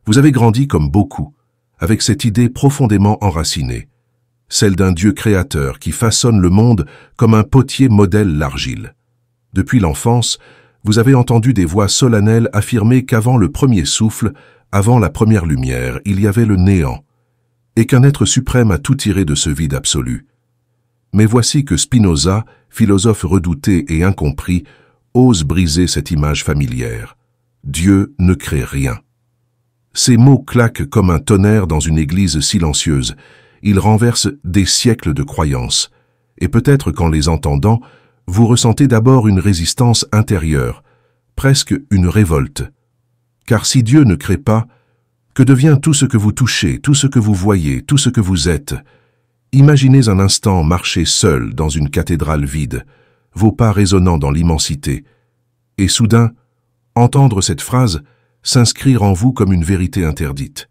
Vous avez grandi comme beaucoup, avec cette idée profondément enracinée, celle d'un Dieu créateur qui façonne le monde comme un potier modèle l'argile. Depuis l'enfance, vous avez entendu des voix solennelles affirmer qu'avant le premier souffle, avant la première lumière, il y avait le néant, et qu'un être suprême a tout tiré de ce vide absolu. Mais voici que Spinoza, philosophe redouté et incompris, ose briser cette image familière. Dieu ne crée rien. Ces mots claquent comme un tonnerre dans une église silencieuse. Ils renversent des siècles de croyances. Et peut-être qu'en les entendant, vous ressentez d'abord une résistance intérieure, presque une révolte. Car si Dieu ne crée pas, que devient tout ce que vous touchez, tout ce que vous voyez, tout ce que vous êtes? Imaginez un instant marcher seul dans une cathédrale vide, vos pas résonnant dans l'immensité, et soudain, entendre cette phrase s'inscrire en vous comme une vérité interdite.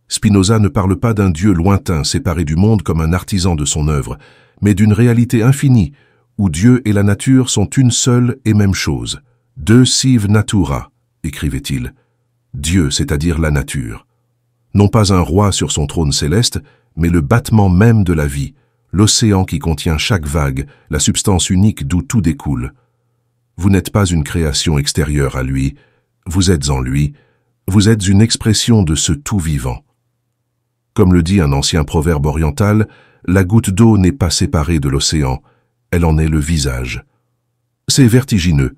Spinoza ne parle pas d'un Dieu lointain séparé du monde comme un artisan de son œuvre, mais d'une réalité infinie, où Dieu et la nature sont une seule et même chose. De sive natura, écrivait-il. Dieu, c'est-à-dire la nature. Non pas un roi sur son trône céleste, mais le battement même de la vie, l'océan qui contient chaque vague, la substance unique d'où tout découle. Vous n'êtes pas une création extérieure à lui, vous êtes en lui, vous êtes une expression de ce tout vivant. Comme le dit un ancien proverbe oriental, la goutte d'eau n'est pas séparée de l'océan, elle en est le visage. C'est vertigineux,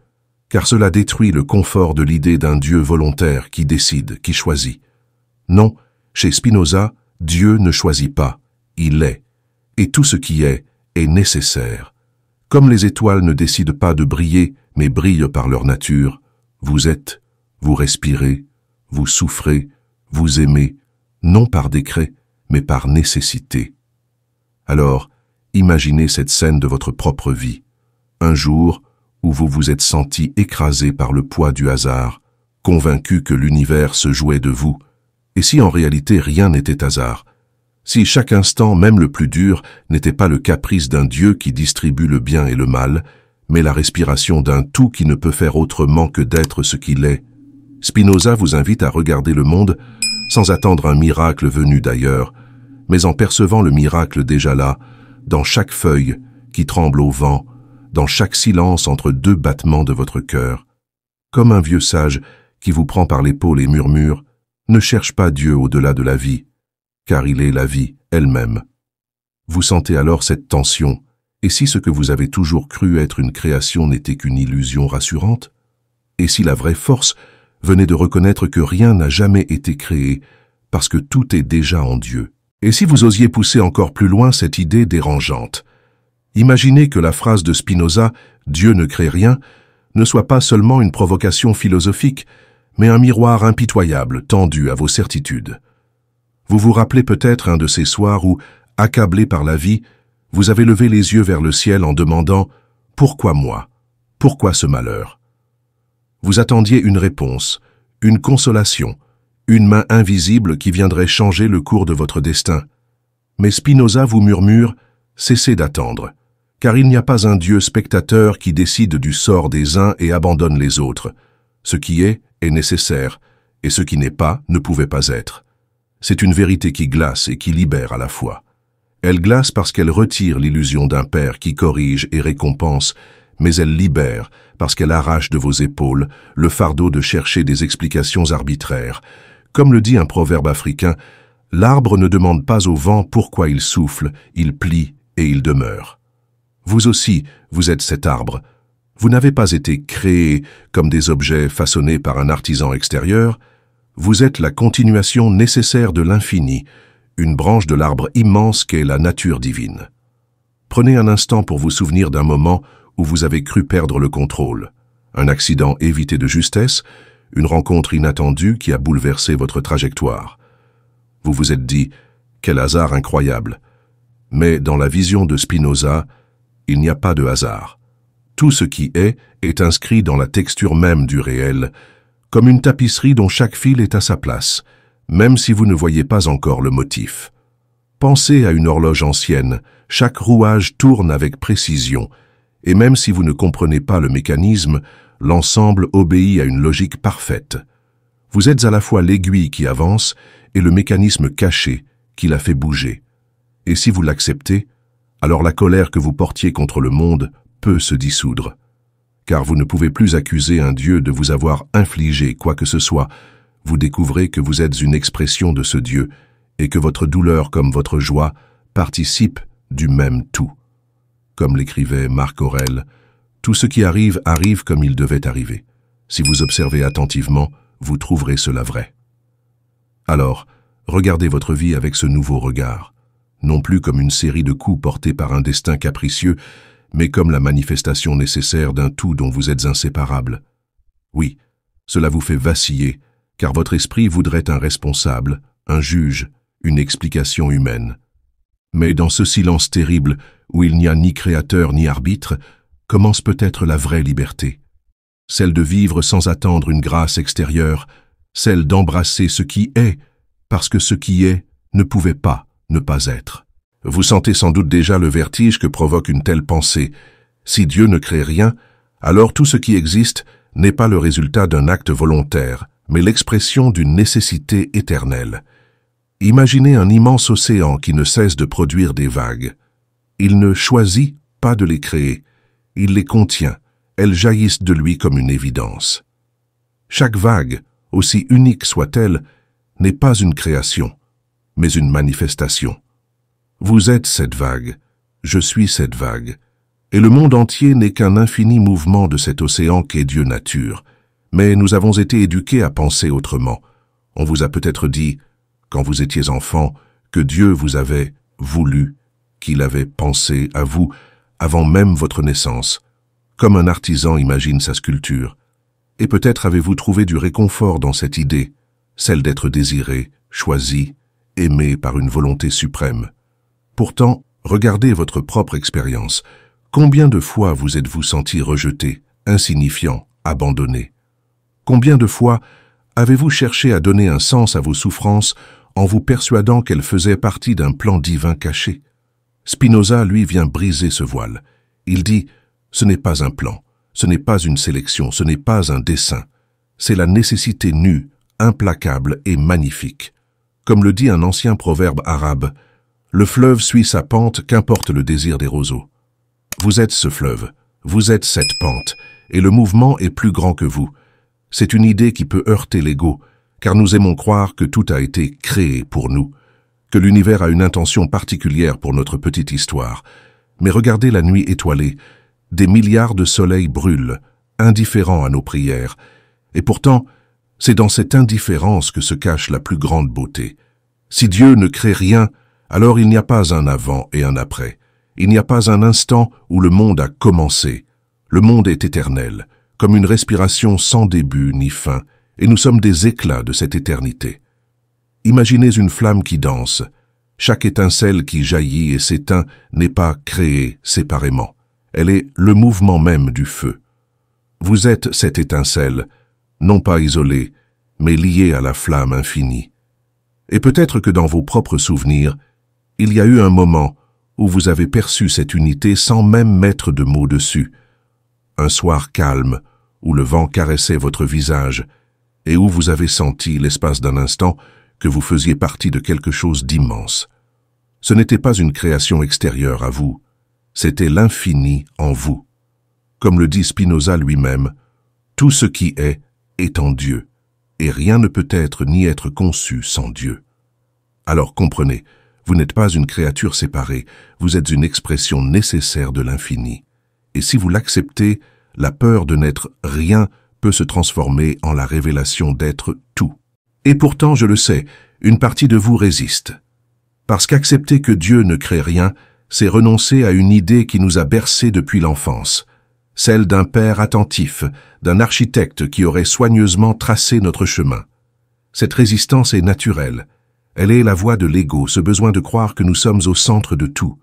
car cela détruit le confort de l'idée d'un Dieu volontaire qui décide, qui choisit. Non, chez Spinoza, Dieu ne choisit pas, il est, et tout ce qui est nécessaire. Comme les étoiles ne décident pas de briller, mais brillent par leur nature, vous êtes, vous respirez, vous souffrez, vous aimez, non par décret, mais par nécessité. Alors, imaginez cette scène de votre propre vie, un jour où vous vous êtes senti écrasé par le poids du hasard, convaincu que l'univers se jouait de vous, et si en réalité rien n'était hasard, si chaque instant, même le plus dur, n'était pas le caprice d'un Dieu qui distribue le bien et le mal, mais la respiration d'un tout qui ne peut faire autrement que d'être ce qu'il est. Spinoza vous invite à regarder le monde sans attendre un miracle venu d'ailleurs, mais en percevant le miracle déjà là, dans chaque feuille qui tremble au vent, dans chaque silence entre deux battements de votre cœur. Comme un vieux sage qui vous prend par l'épaule et murmure « Ne cherche pas Dieu au-delà de la vie, car il est la vie elle-même. » Vous sentez alors cette tension, et si ce que vous avez toujours cru être une création n'était qu'une illusion rassurante? Et si la vraie force venait de reconnaître que rien n'a jamais été créé, parce que tout est déjà en Dieu? Et si vous osiez pousser encore plus loin cette idée dérangeante? Imaginez que la phrase de Spinoza « Dieu ne crée rien » ne soit pas seulement une provocation philosophique, mais un miroir impitoyable tendu à vos certitudes. Vous vous rappelez peut-être un de ces soirs où, accablé par la vie, vous avez levé les yeux vers le ciel en demandant « Pourquoi moi? Pourquoi ce malheur ?» Vous attendiez une réponse, une consolation, une main invisible qui viendrait changer le cours de votre destin. Mais Spinoza vous murmure « Cessez d'attendre, car il n'y a pas un Dieu spectateur qui décide du sort des uns et abandonne les autres. Ce qui est nécessaire, et ce qui n'est pas ne pouvait pas être. C'est une vérité qui glace et qui libère à la fois. Elle glace parce qu'elle retire l'illusion d'un père qui corrige et récompense, mais elle libère parce qu'elle arrache de vos épaules le fardeau de chercher des explications arbitraires. Comme le dit un proverbe africain, l'arbre ne demande pas au vent pourquoi il souffle, il plie et il demeure. Vous aussi, vous êtes cet arbre. Vous n'avez pas été créés comme des objets façonnés par un artisan extérieur. Vous êtes la continuation nécessaire de l'infini, une branche de l'arbre immense qu'est la nature divine. Prenez un instant pour vous souvenir d'un moment où vous avez cru perdre le contrôle. Un accident évité de justesse, une rencontre inattendue qui a bouleversé votre trajectoire. Vous vous êtes dit « Quel hasard incroyable !» Mais dans la vision de Spinoza, il n'y a pas de hasard. Tout ce qui est inscrit dans la texture même du réel, comme une tapisserie dont chaque fil est à sa place, même si vous ne voyez pas encore le motif. Pensez à une horloge ancienne, chaque rouage tourne avec précision, et même si vous ne comprenez pas le mécanisme, l'ensemble obéit à une logique parfaite. Vous êtes à la fois l'aiguille qui avance et le mécanisme caché qui la fait bouger. Et si vous l'acceptez, alors la colère que vous portiez contre le monde peut se dissoudre. Car vous ne pouvez plus accuser un Dieu de vous avoir infligé quoi que ce soit. Vous découvrez que vous êtes une expression de ce Dieu et que votre douleur comme votre joie participent du même tout. Comme l'écrivait Marc Aurèle, tout ce qui arrive arrive comme il devait arriver. Si vous observez attentivement, vous trouverez cela vrai. Alors, regardez votre vie avec ce nouveau regard, non plus comme une série de coups portés par un destin capricieux, mais comme la manifestation nécessaire d'un tout dont vous êtes inséparables. Oui, cela vous fait vaciller, car votre esprit voudrait un responsable, un juge, une explication humaine. Mais dans ce silence terrible, où il n'y a ni créateur ni arbitre, commence peut-être la vraie liberté. Celle de vivre sans attendre une grâce extérieure, celle d'embrasser ce qui est, parce que ce qui est ne pouvait pas ne pas être. Vous sentez sans doute déjà le vertige que provoque une telle pensée. Si Dieu ne crée rien, alors tout ce qui existe n'est pas le résultat d'un acte volontaire, mais l'expression d'une nécessité éternelle. Imaginez un immense océan qui ne cesse de produire des vagues. Il ne choisit pas de les créer, il les contient, elles jaillissent de lui comme une évidence. Chaque vague, aussi unique soit-elle, n'est pas une création, mais une manifestation. Vous êtes cette vague, je suis cette vague, et le monde entier n'est qu'un infini mouvement de cet océan qu'est Dieu nature. Mais nous avons été éduqués à penser autrement. On vous a peut-être dit, quand vous étiez enfant, que Dieu vous avait voulu, qu'il avait pensé à vous avant même votre naissance, comme un artisan imagine sa sculpture. Et peut-être avez-vous trouvé du réconfort dans cette idée, celle d'être désiré, choisi, aimé par une volonté suprême. Pourtant, regardez votre propre expérience. Combien de fois vous êtes-vous senti rejeté, insignifiant, abandonné? Combien de fois avez-vous cherché à donner un sens à vos souffrances en vous persuadant qu'elles faisaient partie d'un plan divin caché? Spinoza, lui, vient briser ce voile. Il dit « Ce n'est pas un plan, ce n'est pas une sélection, ce n'est pas un dessein. C'est la nécessité nue, implacable et magnifique. » Comme le dit un ancien proverbe arabe, « Le fleuve suit sa pente, qu'importe le désir des roseaux. » Vous êtes ce fleuve, vous êtes cette pente, et le mouvement est plus grand que vous. C'est une idée qui peut heurter l'ego, car nous aimons croire que tout a été créé pour nous, que l'univers a une intention particulière pour notre petite histoire. Mais regardez la nuit étoilée, des milliards de soleils brûlent, indifférents à nos prières. Et pourtant, c'est dans cette indifférence que se cache la plus grande beauté. Si Dieu ne crée rien, alors il n'y a pas un avant et un après. Il n'y a pas un instant où le monde a commencé. Le monde est éternel, comme une respiration sans début ni fin, et nous sommes des éclats de cette éternité. Imaginez une flamme qui danse. Chaque étincelle qui jaillit et s'éteint n'est pas créée séparément. Elle est le mouvement même du feu. Vous êtes cette étincelle, non pas isolée, mais liée à la flamme infinie. Et peut-être que dans vos propres souvenirs, il y a eu un moment où vous avez perçu cette unité sans même mettre de mots dessus. Un soir calme, où le vent caressait votre visage, et où vous avez senti, l'espace d'un instant, que vous faisiez partie de quelque chose d'immense. Ce n'était pas une création extérieure à vous, c'était l'infini en vous. Comme le dit Spinoza lui-même, tout ce qui est en Dieu, et rien ne peut être ni être conçu sans Dieu. Alors comprenez, vous n'êtes pas une créature séparée, vous êtes une expression nécessaire de l'infini. Et si vous l'acceptez, la peur de n'être rien peut se transformer en la révélation d'être tout. Et pourtant, je le sais, une partie de vous résiste. Parce qu'accepter que Dieu ne crée rien, c'est renoncer à une idée qui nous a bercés depuis l'enfance, celle d'un père attentif, d'un architecte qui aurait soigneusement tracé notre chemin. Cette résistance est naturelle. Elle est la voix de l'ego, ce besoin de croire que nous sommes au centre de tout.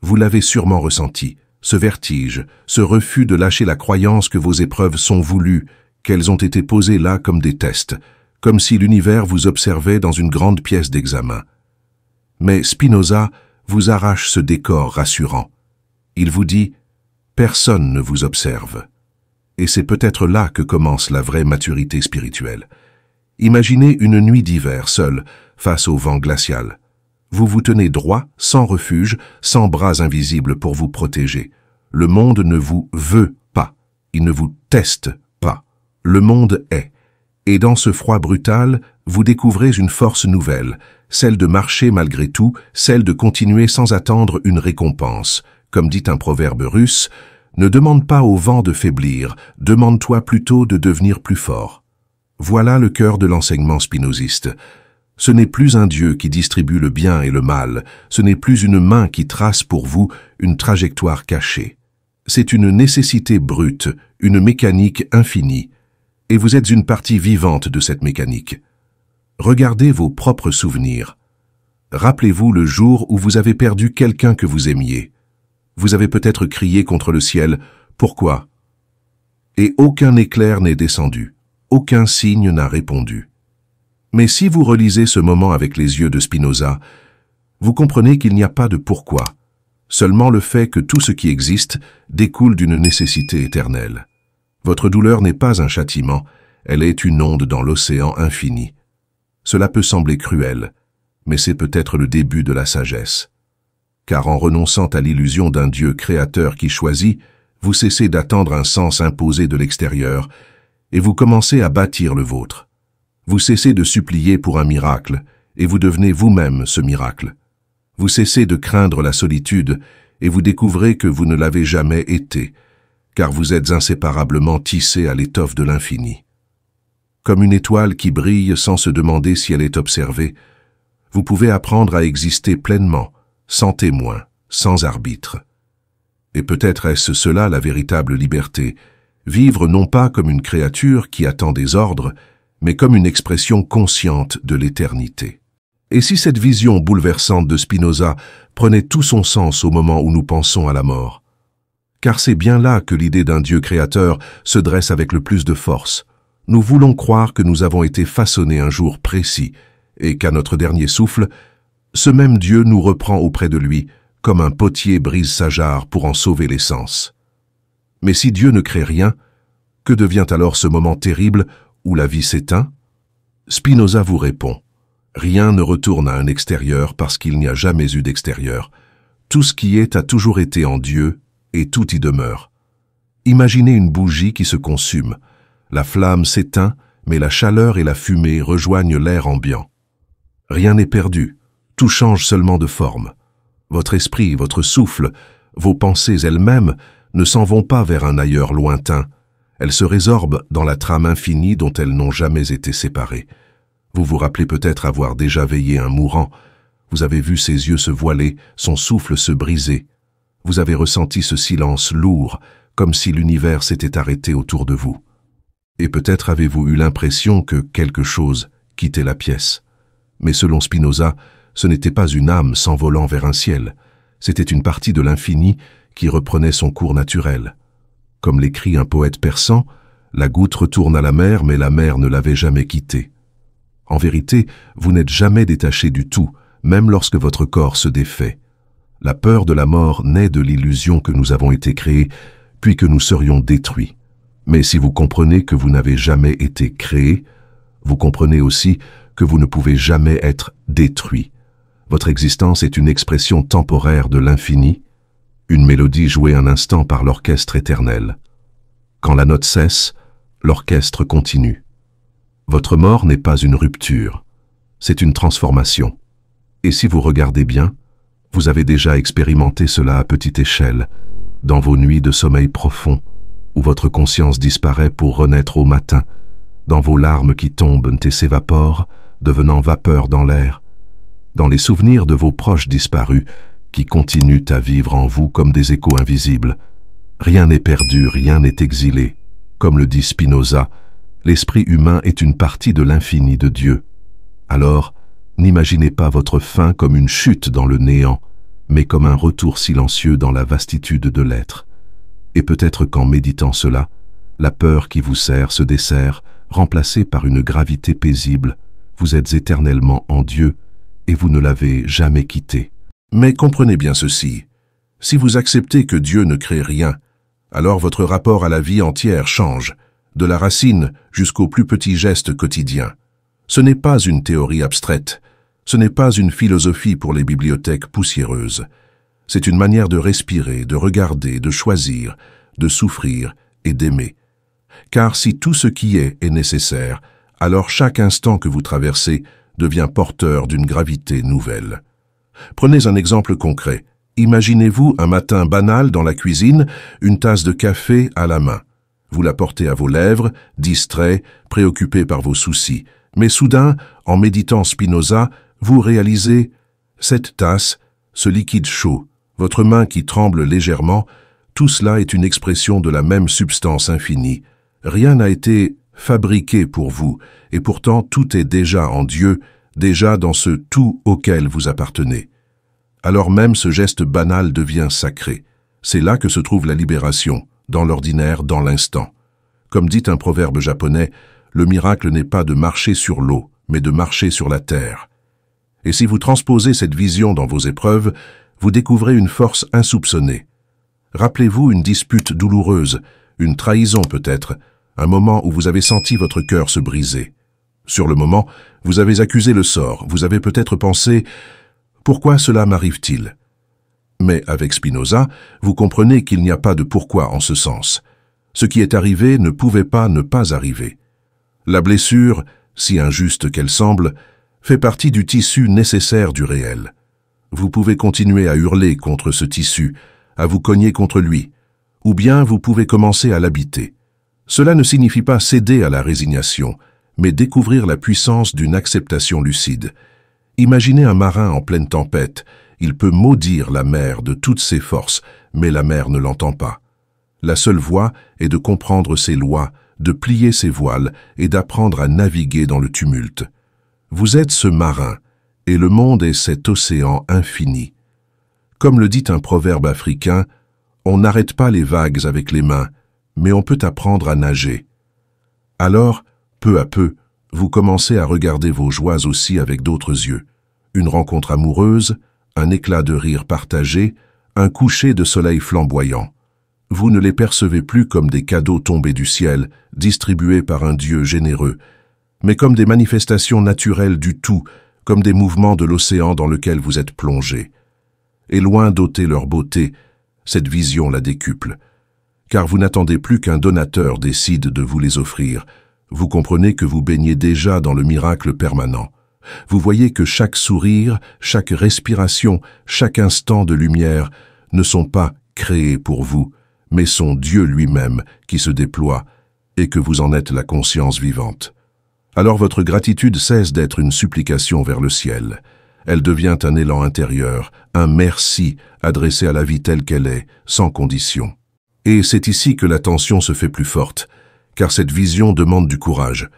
Vous l'avez sûrement ressenti, ce vertige, ce refus de lâcher la croyance que vos épreuves sont voulues, qu'elles ont été posées là comme des tests, comme si l'univers vous observait dans une grande pièce d'examen. Mais Spinoza vous arrache ce décor rassurant. Il vous dit « Personne ne vous observe ». Et c'est peut-être là que commence la vraie maturité spirituelle. Imaginez une nuit d'hiver seul, face au vent glacial. Vous vous tenez droit, sans refuge, sans bras invisibles pour vous protéger. Le monde ne vous veut pas, il ne vous teste pas. Le monde est. Et dans ce froid brutal, vous découvrez une force nouvelle, celle de marcher malgré tout, celle de continuer sans attendre une récompense. Comme dit un proverbe russe, ne demande pas au vent de faiblir, demande-toi plutôt de devenir plus fort. Voilà le cœur de l'enseignement spinoziste. Ce n'est plus un Dieu qui distribue le bien et le mal, ce n'est plus une main qui trace pour vous une trajectoire cachée. C'est une nécessité brute, une mécanique infinie, et vous êtes une partie vivante de cette mécanique. Regardez vos propres souvenirs. Rappelez-vous le jour où vous avez perdu quelqu'un que vous aimiez. Vous avez peut-être crié contre le ciel « Pourquoi ?» Et aucun éclair n'est descendu, aucun signe n'a répondu. Mais si vous relisez ce moment avec les yeux de Spinoza, vous comprenez qu'il n'y a pas de pourquoi, seulement le fait que tout ce qui existe découle d'une nécessité éternelle. Votre douleur n'est pas un châtiment, elle est une onde dans l'océan infini. Cela peut sembler cruel, mais c'est peut-être le début de la sagesse. Car en renonçant à l'illusion d'un Dieu créateur qui choisit, vous cessez d'attendre un sens imposé de l'extérieur et vous commencez à bâtir le vôtre. Vous cessez de supplier pour un miracle et vous devenez vous-même ce miracle. Vous cessez de craindre la solitude et vous découvrez que vous ne l'avez jamais été, car vous êtes inséparablement tissés à l'étoffe de l'infini. Comme une étoile qui brille sans se demander si elle est observée, vous pouvez apprendre à exister pleinement, sans témoin, sans arbitre. Et peut-être est-ce cela la véritable liberté, vivre non pas comme une créature qui attend des ordres, mais comme une expression consciente de l'éternité. Et si cette vision bouleversante de Spinoza prenait tout son sens au moment où nous pensons à la mort? Car c'est bien là que l'idée d'un Dieu créateur se dresse avec le plus de force. Nous voulons croire que nous avons été façonnés un jour précis, et qu'à notre dernier souffle, ce même Dieu nous reprend auprès de lui, comme un potier brise sa jarre pour en sauver l'essence. Mais si Dieu ne crée rien, que devient alors ce moment terrible où la vie s'éteint? Spinoza vous répond. Rien ne retourne à un extérieur parce qu'il n'y a jamais eu d'extérieur. Tout ce qui est a toujours été en Dieu et tout y demeure. Imaginez une bougie qui se consume. La flamme s'éteint, mais la chaleur et la fumée rejoignent l'air ambiant. Rien n'est perdu, tout change seulement de forme. Votre esprit, votre souffle, vos pensées elles-mêmes ne s'en vont pas vers un ailleurs lointain. Elles se résorbent dans la trame infinie dont elles n'ont jamais été séparées. Vous vous rappelez peut-être avoir déjà veillé un mourant. Vous avez vu ses yeux se voiler, son souffle se briser. Vous avez ressenti ce silence lourd, comme si l'univers s'était arrêté autour de vous. Et peut-être avez-vous eu l'impression que quelque chose quittait la pièce. Mais selon Spinoza, ce n'était pas une âme s'envolant vers un ciel. C'était une partie de l'infini qui reprenait son cours naturel. Comme l'écrit un poète persan, la goutte retourne à la mer, mais la mer ne l'avait jamais quittée. En vérité, vous n'êtes jamais détaché du tout, même lorsque votre corps se défait. La peur de la mort naît de l'illusion que nous avons été créés, puis que nous serions détruits. Mais si vous comprenez que vous n'avez jamais été créé, vous comprenez aussi que vous ne pouvez jamais être détruit. Votre existence est une expression temporaire de l'infini, une mélodie jouée un instant par l'orchestre éternel. Quand la note cesse, l'orchestre continue. Votre mort n'est pas une rupture, c'est une transformation. Et si vous regardez bien, vous avez déjà expérimenté cela à petite échelle, dans vos nuits de sommeil profond, où votre conscience disparaît pour renaître au matin, dans vos larmes qui tombent et s'évaporent, devenant vapeur dans l'air, dans les souvenirs de vos proches disparus, qui continuent à vivre en vous comme des échos invisibles. Rien n'est perdu, rien n'est exilé. Comme le dit Spinoza, l'esprit humain est une partie de l'infini de Dieu. Alors, n'imaginez pas votre fin comme une chute dans le néant, mais comme un retour silencieux dans la vastitude de l'être. Et peut-être qu'en méditant cela, la peur qui vous serre se desserre, remplacée par une gravité paisible. Vous êtes éternellement en Dieu et vous ne l'avez jamais quitté. Mais comprenez bien ceci, si vous acceptez que Dieu ne crée rien, alors votre rapport à la vie entière change, de la racine jusqu'au plus petit geste quotidien. Ce n'est pas une théorie abstraite, ce n'est pas une philosophie pour les bibliothèques poussiéreuses. C'est une manière de respirer, de regarder, de choisir, de souffrir et d'aimer. Car si tout ce qui est nécessaire, alors chaque instant que vous traversez devient porteur d'une gravité nouvelle. Prenez un exemple concret. Imaginez-vous un matin banal dans la cuisine, une tasse de café à la main. Vous la portez à vos lèvres, distrait, préoccupé par vos soucis. Mais soudain, en méditant Spinoza, vous réalisez cette tasse, ce liquide chaud, votre main qui tremble légèrement, tout cela est une expression de la même substance infinie. Rien n'a été fabriqué pour vous, et pourtant tout est déjà en Dieu, déjà dans ce tout auquel vous appartenez. Alors même ce geste banal devient sacré. C'est là que se trouve la libération, dans l'ordinaire, dans l'instant. Comme dit un proverbe japonais, le miracle n'est pas de marcher sur l'eau, mais de marcher sur la terre. Et si vous transposez cette vision dans vos épreuves, vous découvrez une force insoupçonnée. Rappelez-vous une dispute douloureuse, une trahison peut-être, un moment où vous avez senti votre cœur se briser. Sur le moment, vous avez accusé le sort, vous avez peut-être pensé « Pourquoi cela m'arrive-t-il » Mais avec Spinoza, vous comprenez qu'il n'y a pas de pourquoi en ce sens. Ce qui est arrivé ne pouvait pas ne pas arriver. La blessure, si injuste qu'elle semble, fait partie du tissu nécessaire du réel. Vous pouvez continuer à hurler contre ce tissu, à vous cogner contre lui, ou bien vous pouvez commencer à l'habiter. Cela ne signifie pas céder à la résignation, mais découvrir la puissance d'une acceptation lucide. Imaginez un marin en pleine tempête, il peut maudire la mer de toutes ses forces, mais la mer ne l'entend pas. La seule voie est de comprendre ses lois, de plier ses voiles et d'apprendre à naviguer dans le tumulte. Vous êtes ce marin, et le monde est cet océan infini. Comme le dit un proverbe africain, on n'arrête pas les vagues avec les mains, mais on peut apprendre à nager. Alors, peu à peu, vous commencez à regarder vos joies aussi avec d'autres yeux. Une rencontre amoureuse, un éclat de rire partagé, un coucher de soleil flamboyant. Vous ne les percevez plus comme des cadeaux tombés du ciel, distribués par un Dieu généreux, mais comme des manifestations naturelles du tout, comme des mouvements de l'océan dans lequel vous êtes plongé. Et loin d'ôter leur beauté, cette vision la décuple. Car vous n'attendez plus qu'un donateur décide de vous les offrir. Vous comprenez que vous baignez déjà dans le miracle permanent. Vous voyez que chaque sourire, chaque respiration, chaque instant de lumière ne sont pas créés pour vous, mais sont Dieu lui-même qui se déploie et que vous en êtes la conscience vivante. Alors votre gratitude cesse d'être une supplication vers le ciel. Elle devient un élan intérieur, un merci adressé à la vie telle qu'elle est, sans condition. Et c'est ici que la tension se fait plus forte, car cette vision demande du courage.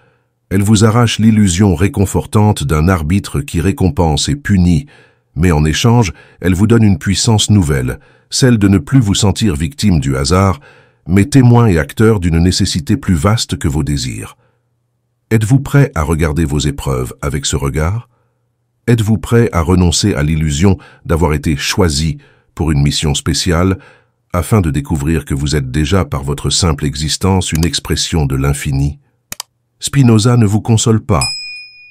Elle vous arrache l'illusion réconfortante d'un arbitre qui récompense et punit, mais en échange, elle vous donne une puissance nouvelle, celle de ne plus vous sentir victime du hasard, mais témoin et acteur d'une nécessité plus vaste que vos désirs. Êtes-vous prêt à regarder vos épreuves avec ce regard? Êtes-vous prêt à renoncer à l'illusion d'avoir été choisi pour une mission spéciale, afin de découvrir que vous êtes déjà par votre simple existence une expression de l'infini? Spinoza ne vous console pas,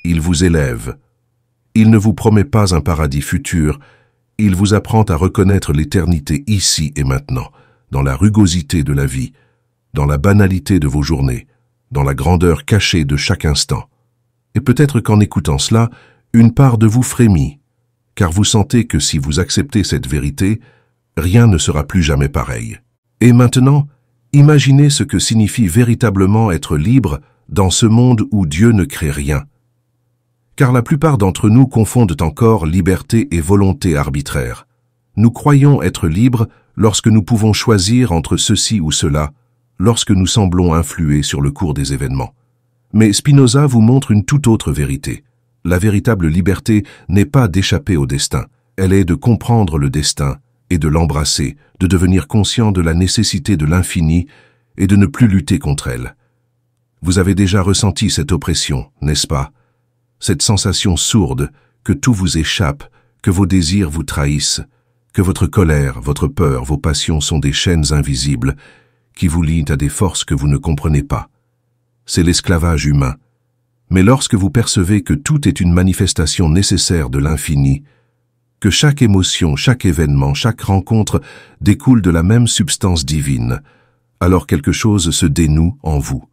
il vous élève. Il ne vous promet pas un paradis futur, il vous apprend à reconnaître l'éternité ici et maintenant, dans la rugosité de la vie, dans la banalité de vos journées, dans la grandeur cachée de chaque instant. Et peut-être qu'en écoutant cela, une part de vous frémit, car vous sentez que si vous acceptez cette vérité, rien ne sera plus jamais pareil. Et maintenant, imaginez ce que signifie véritablement être libre dans ce monde où Dieu ne crée rien. Car la plupart d'entre nous confondent encore liberté et volonté arbitraire. Nous croyons être libres lorsque nous pouvons choisir entre ceci ou cela, lorsque nous semblons influer sur le cours des événements. Mais Spinoza vous montre une toute autre vérité. La véritable liberté n'est pas d'échapper au destin, elle est de comprendre le destin et de l'embrasser, de devenir conscient de la nécessité de l'infini et de ne plus lutter contre elle. Vous avez déjà ressenti cette oppression, n'est-ce pas? Cette sensation sourde que tout vous échappe, que vos désirs vous trahissent, que votre colère, votre peur, vos passions sont des chaînes invisibles qui vous lient à des forces que vous ne comprenez pas. C'est l'esclavage humain. Mais lorsque vous percevez que tout est une manifestation nécessaire de l'infini, que chaque émotion, chaque événement, chaque rencontre découle de la même substance divine, alors quelque chose se dénoue en vous.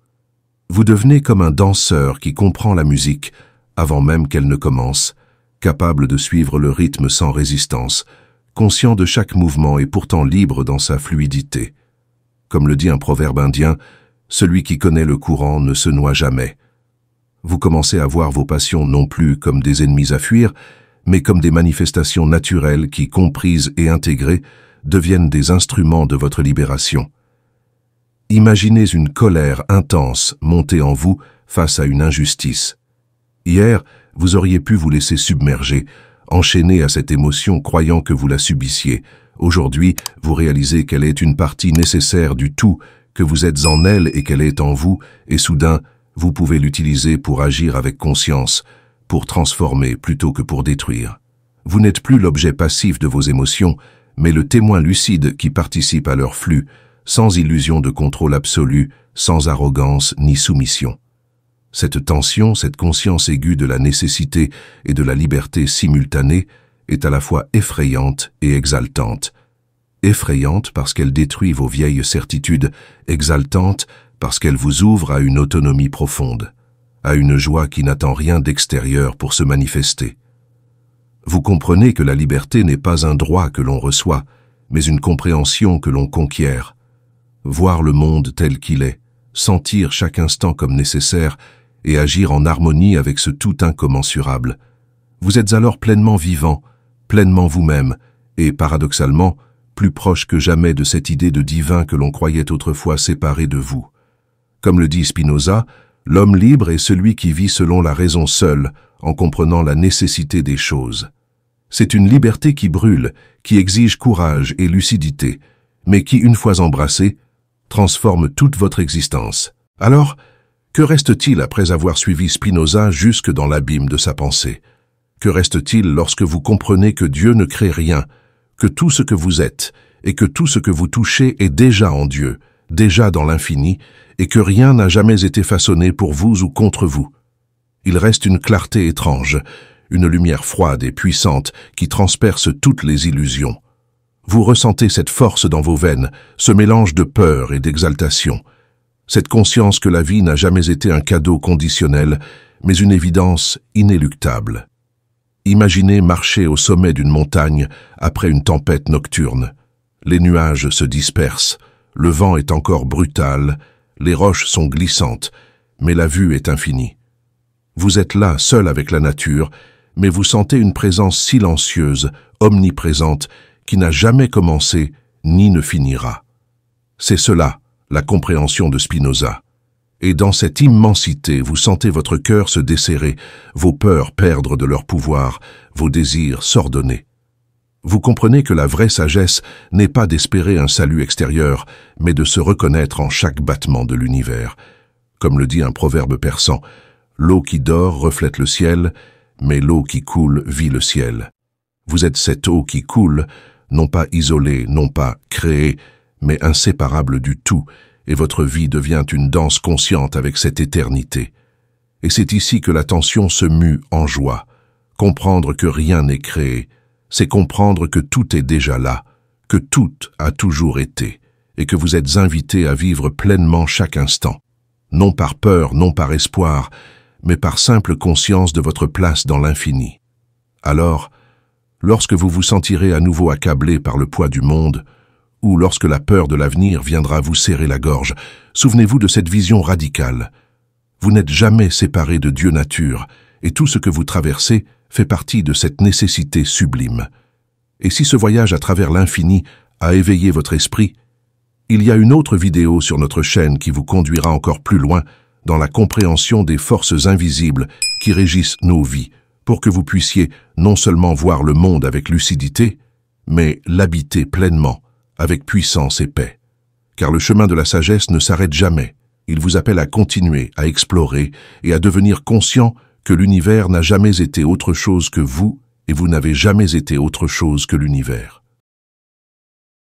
Vous devenez comme un danseur qui comprend la musique avant même qu'elle ne commence, capable de suivre le rythme sans résistance, conscient de chaque mouvement et pourtant libre dans sa fluidité. Comme le dit un proverbe indien, celui qui connaît le courant ne se noie jamais. Vous commencez à voir vos passions non plus comme des ennemis à fuir, mais comme des manifestations naturelles qui, comprises et intégrées, deviennent des instruments de votre libération. Imaginez une colère intense monter en vous face à une injustice. Hier, vous auriez pu vous laisser submerger, enchaîné à cette émotion croyant que vous la subissiez. Aujourd'hui, vous réalisez qu'elle est une partie nécessaire du tout, que vous êtes en elle et qu'elle est en vous, et soudain, vous pouvez l'utiliser pour agir avec conscience, pour transformer plutôt que pour détruire. Vous n'êtes plus l'objet passif de vos émotions, mais le témoin lucide qui participe à leur flux, sans illusion de contrôle absolu, sans arrogance ni soumission. Cette tension, cette conscience aiguë de la nécessité et de la liberté simultanée est à la fois effrayante et exaltante. Effrayante parce qu'elle détruit vos vieilles certitudes, exaltante parce qu'elle vous ouvre à une autonomie profonde, à une joie qui n'attend rien d'extérieur pour se manifester. Vous comprenez que la liberté n'est pas un droit que l'on reçoit, mais une compréhension que l'on conquiert. Voir le monde tel qu'il est, sentir chaque instant comme nécessaire et agir en harmonie avec ce tout incommensurable. Vous êtes alors pleinement vivant, pleinement vous-même, et paradoxalement, plus proche que jamais de cette idée de divin que l'on croyait autrefois séparée de vous. Comme le dit Spinoza, l'homme libre est celui qui vit selon la raison seule, en comprenant la nécessité des choses. C'est une liberté qui brûle, qui exige courage et lucidité, mais qui, une fois embrassée, transforme toute votre existence. Alors, que reste-t-il après avoir suivi Spinoza jusque dans l'abîme de sa pensée? Que reste-t-il lorsque vous comprenez que Dieu ne crée rien, que tout ce que vous êtes et que tout ce que vous touchez est déjà en Dieu, déjà dans l'infini, et que rien n'a jamais été façonné pour vous ou contre vous? Il reste une clarté étrange, une lumière froide et puissante qui transperce toutes les illusions. Vous ressentez cette force dans vos veines, ce mélange de peur et d'exaltation, cette conscience que la vie n'a jamais été un cadeau conditionnel, mais une évidence inéluctable. Imaginez marcher au sommet d'une montagne après une tempête nocturne. Les nuages se dispersent, le vent est encore brutal, les roches sont glissantes, mais la vue est infinie. Vous êtes là, seul avec la nature, mais vous sentez une présence silencieuse, omniprésente, qui n'a jamais commencé ni ne finira. C'est cela, la compréhension de Spinoza. Et dans cette immensité, vous sentez votre cœur se desserrer, vos peurs perdre de leur pouvoir, vos désirs s'ordonner. Vous comprenez que la vraie sagesse n'est pas d'espérer un salut extérieur, mais de se reconnaître en chaque battement de l'univers. Comme le dit un proverbe persan, l'eau qui dort reflète le ciel, mais l'eau qui coule vit le ciel. Vous êtes cette eau qui coule, non pas isolée, non pas créée, mais inséparable du tout, et votre vie devient une danse consciente avec cette éternité. Et c'est ici que l'attention se mue en joie. Comprendre que rien n'est créé, c'est comprendre que tout est déjà là, que tout a toujours été, et que vous êtes invité à vivre pleinement chaque instant, non par peur, non par espoir, mais par simple conscience de votre place dans l'infini. Alors, lorsque vous vous sentirez à nouveau accablé par le poids du monde, ou lorsque la peur de l'avenir viendra vous serrer la gorge, souvenez-vous de cette vision radicale. Vous n'êtes jamais séparé de Dieu nature, et tout ce que vous traversez fait partie de cette nécessité sublime. Et si ce voyage à travers l'infini a éveillé votre esprit, il y a une autre vidéo sur notre chaîne qui vous conduira encore plus loin dans la compréhension des forces invisibles qui régissent nos vies, pour que vous puissiez non seulement voir le monde avec lucidité, mais l'habiter pleinement, avec puissance et paix. Car le chemin de la sagesse ne s'arrête jamais. Il vous appelle à continuer, à explorer et à devenir conscient que l'univers n'a jamais été autre chose que vous et vous n'avez jamais été autre chose que l'univers.